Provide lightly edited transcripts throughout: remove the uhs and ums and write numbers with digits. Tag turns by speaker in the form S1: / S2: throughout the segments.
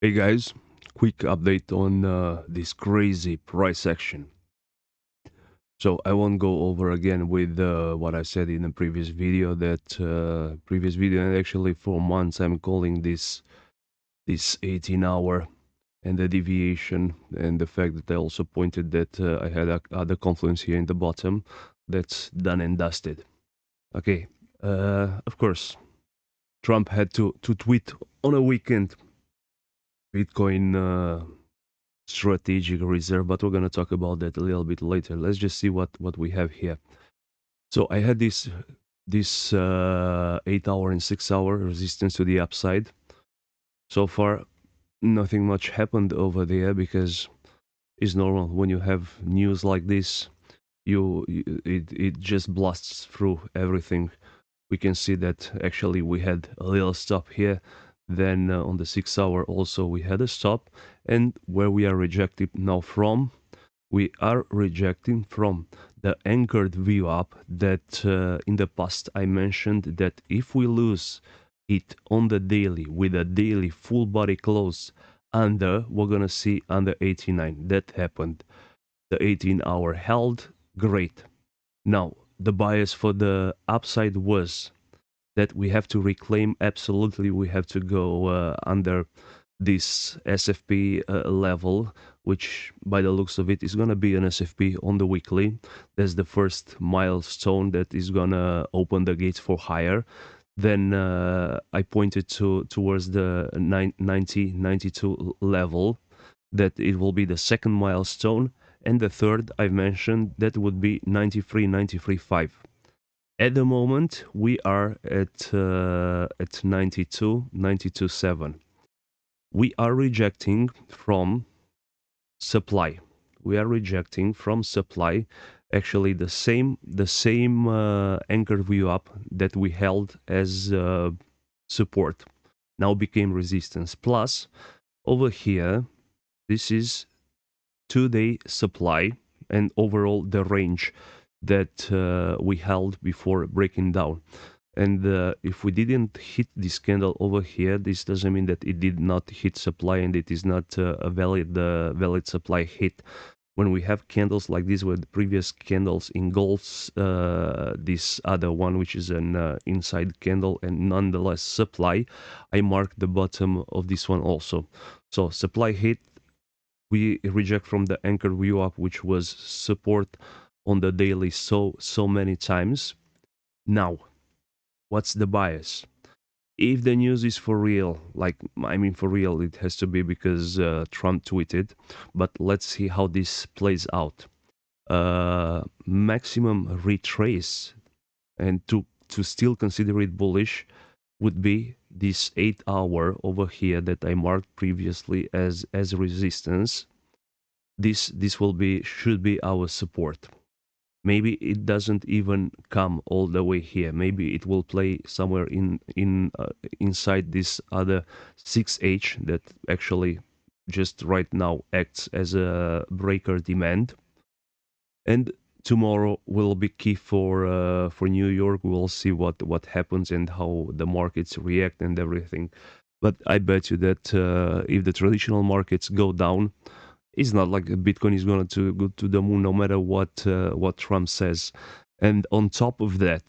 S1: Hey guys, quick update on this crazy price action. So I won't go over again with what I said in the previous video. And actually for months I'm calling this 18-hour and the deviation and the fact that I also pointed that I had other confluence here in the bottom. That's done and dusted. Okay, of course Trump had to tweet on a weekend. Bitcoin. Strategic reserve, but we're going to talk about that a little bit later. Let's just see what we have here. So I had this 8 hour and 6 hour resistance to the upside. So far, nothing much happened over there because it's normal when you have news like this. It just blasts through everything. We can see that actually we had a little stop here. Then on the 6 hour also we had a stop, and where we are rejected now from, we are rejecting from the anchored view up that in the past I mentioned that if we lose it on the daily with a daily full body close under, we're gonna see under 89. That happened. The 18-hour held, great. Now the bias for the upside was that we have to reclaim, absolutely we have to go under this SFP level, which by the looks of it is going to be an SFP on the weekly. That's the first milestone that is going to open the gates for higher. Then I pointed towards the 92 level, that it will be the second milestone. And the third I've mentioned, that would be 93.5. At the moment, we are at 92.7. We are rejecting from supply. We are rejecting from supply actually the same anchor view up that we held as support now became resistance. Plus, over here, this is 2-day supply and overall the range that we held before breaking down. And if we didn't hit this candle over here, this doesn't mean that it did not hit supply and it is not a valid supply hit. When we have candles like this with previous candles in golds, this other one which is an inside candle and nonetheless supply, I marked the bottom of this one also. So supply hit, we reject from the anchor view up, which was support on the daily so many times. Now, what's the bias? If the news is for real, like I mean for real, it has to be because Trump tweeted. But let's see how this plays out. Maximum retrace, and to still consider it bullish, would be this 8 hour over here that I marked previously as resistance. This will be should be our support. Maybe it doesn't even come all the way here. Maybe it will play somewhere inside this other 6H that actually just right now acts as a breaker demand. And tomorrow will be key for New York. We'll see what happens and how the markets react and everything. But I bet you that if the traditional markets go down, it's not like Bitcoin is going to go to the moon no matter what Trump says. And on top of that,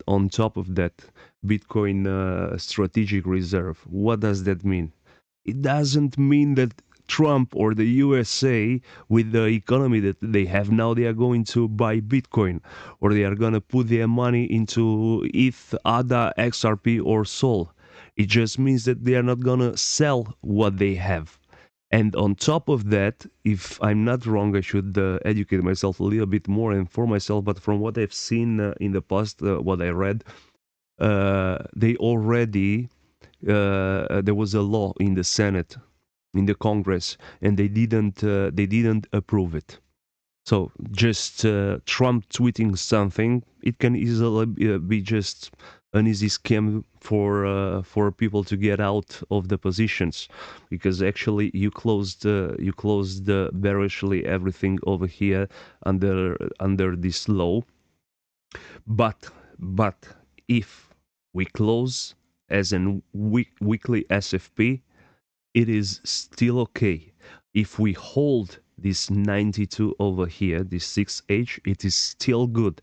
S1: Bitcoin strategic reserve. What does that mean? It doesn't mean that Trump or the USA, with the economy that they have now, they are going to buy Bitcoin or they are going to put their money into ETH, ADA, XRP, or Sol. It just means that they are not going to sell what they have. And on top of that, if I'm not wrong, I should educate myself a little bit more and for myself. But from what I've seen in the past, what I read, they already there was a law in the Senate, in the Congress, and they didn't approve it. So just Trump tweeting something, it can easily be just an easy scam for people to get out of the positions, because actually you closed bearishly everything over here under this law. But if we close as an weekly SFP, it is still okay. If we hold this 92 over here, this 6H, it is still good.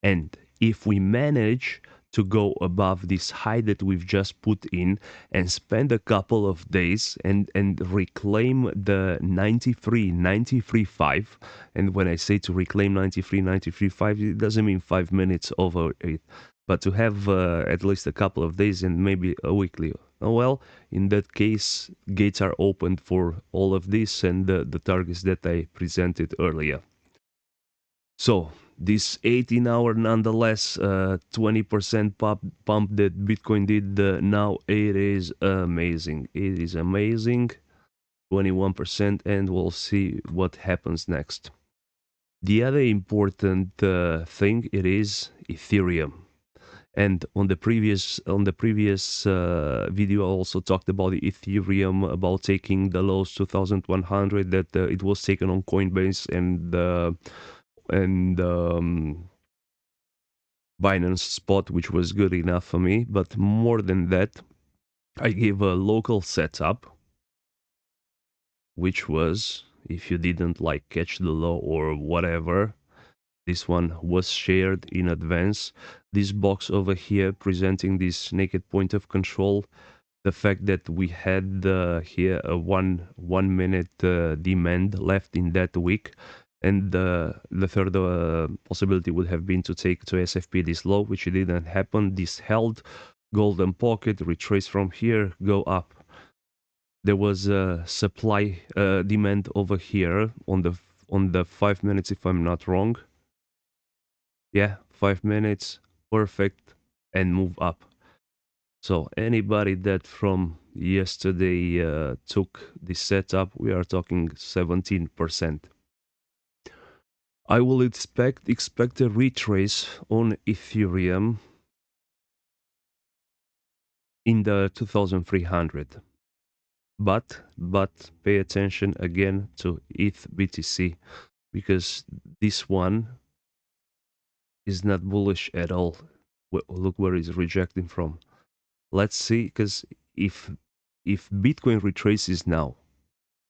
S1: And if we manage to go above this high that we've just put in and spend a couple of days and reclaim the 93.5, and when I say to reclaim 93.5, it doesn't mean 5 minutes over it, but to have at least a couple of days and maybe a weekly. Oh, well, in that case, gates are opened for all of this and the targets that I presented earlier. So this 18-hour, nonetheless, 20% pump that Bitcoin did now, it is amazing. It is amazing, 21%, and we'll see what happens next. The other important thing, it is Ethereum. And on the previous video, I also talked about the Ethereum, about taking the lows 2,100, that it was taken on Coinbase and Binance Spot, which was good enough for me. But more than that, I gave a local setup, which was, if you didn't like catch the low or whatever, this one was shared in advance. This box over here presenting this naked point of control, the fact that we had here a one minute demand left in that week, and the third possibility would have been to take to SFP this low, which didn't happen. This held, golden pocket, retrace from here, go up. There was a supply demand over here on the 5 minutes, if I'm not wrong. Yeah, 5 minutes, perfect, and move up. So anybody that from yesterday took this setup, we are talking 17%. I will expect a retrace on Ethereum in the 2300. But pay attention again to ETH BTC, because this one is not bullish at all. Look where it's rejecting from. Let's see, because if Bitcoin retraces now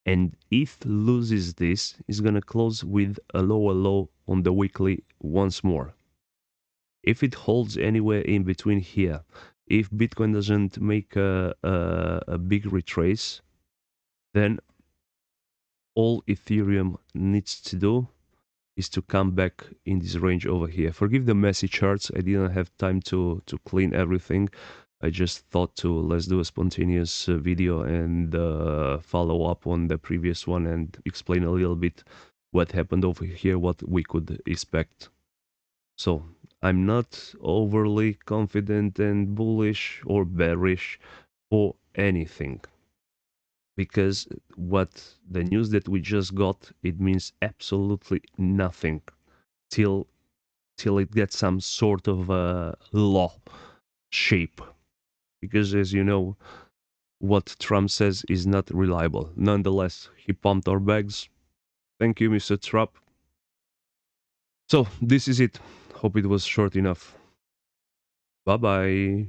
S1: and ETH loses this, it's gonna close with a lower low on the weekly once more. If it holds anywhere in between here, if Bitcoin doesn't make a big retrace, then all Ethereum needs to do is to come back in this range over here. Forgive the messy charts. I didn't have time to clean everything. I just thought to let's do a spontaneous video and follow up on the previous one and explain a little bit what happened over here, what we could expect. So I'm not overly confident and bullish or bearish for anything, because what the news that we just got, it means absolutely nothing till it gets some sort of a law shape, because as you know, what Trump says is not reliable. Nonetheless, he pumped our bags. Thank you, Mr. Trump. So this is it. Hope it was short enough. Bye bye.